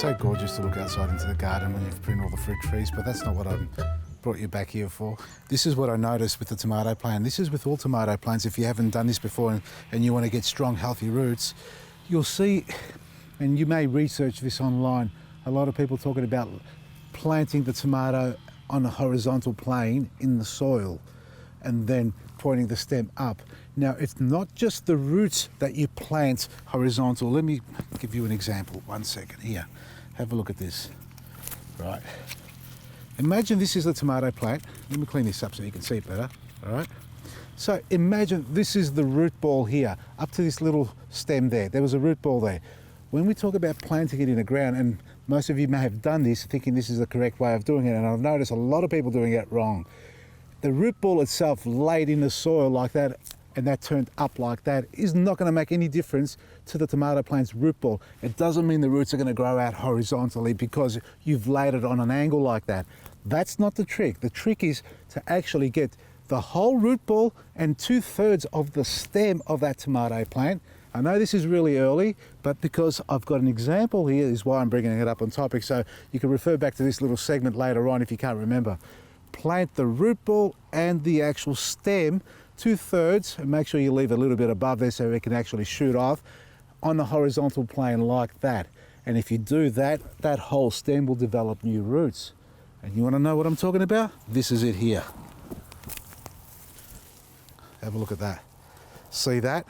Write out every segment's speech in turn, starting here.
so gorgeous to look outside into the garden when you've pruned all the fruit trees, but that's not what I brought you back here for. This is what I noticed with the tomato plant. This is with all tomato plants. If you haven't done this before and you want to get strong, healthy roots, you'll see, and you may research this online, a lot of people talking about planting the tomato on a horizontal plane in the soil and then pointing the stem up. Now, it's not just the roots that you plant horizontal. Let me give you an example. 1 second here. Have a look at this. Right. Imagine this is the tomato plant. Let me clean this up so you can see it better. All right. So imagine this is the root ball here, up to this little stem there. There was a root ball there. When we talk about planting it in the ground, and most of you may have done this thinking this is the correct way of doing it, and I've noticed a lot of people doing it wrong. The root ball itself laid in the soil like that, and that turned up like that, is not going to make any difference to the tomato plant's root ball. It doesn't mean the roots are going to grow out horizontally because you've laid it on an angle like that. That's not the trick. The trick is to actually get the whole root ball and 2/3 of the stem of that tomato plant. I know this is really early, but because I've got an example here is why I'm bringing it up on topic, so you can refer back to this little segment later on if you can't remember. Plant the root ball and the actual stem 2/3, and make sure you leave a little bit above there so it can actually shoot off on the horizontal plane like that. And if you do that, that whole stem will develop new roots. And you want to know what I'm talking about? This is it here. Have a look at that. See that?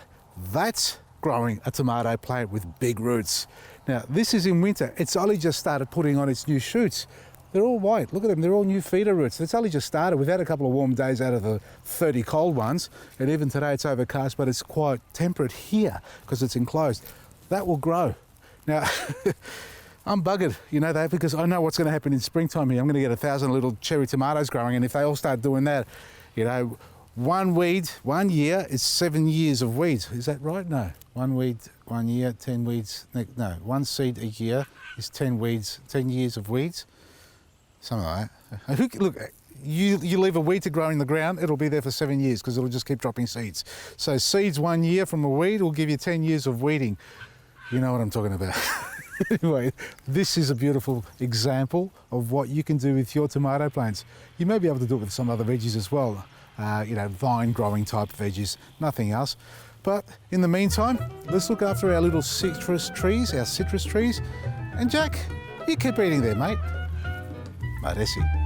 That's growing a tomato plant with big roots. Now, this is in winter. It's only just started putting on its new shoots. They're all white. Look at them. They're all new feeder roots. It's only just started. We've had a couple of warm days out of the 30 cold ones, and even today it's overcast, but it's quite temperate here because it's enclosed. That will grow. Now, I'm buggered, you know that, because I know what's going to happen in springtime here. I'm going to get 1,000 little cherry tomatoes growing, and if they all start doing that, you know, one weed, 1 year is 7 years of weeds. Is that right? No. One weed, 1 year, 10 weeds. No, one seed a year is 10 weeds, 10 years of weeds. Something like that. Look, you leave a weed to grow in the ground, it'll be there for 7 years because it'll just keep dropping seeds. So seeds 1 year from a weed will give you 10 years of weeding. You know what I'm talking about. Anyway, this is a beautiful example of what you can do with your tomato plants. You may be able to do it with some other veggies as well. You know, vine growing type veggies, nothing else. But in the meantime, let's look after our little citrus trees, And Jack, you keep eating there, mate. Maresi.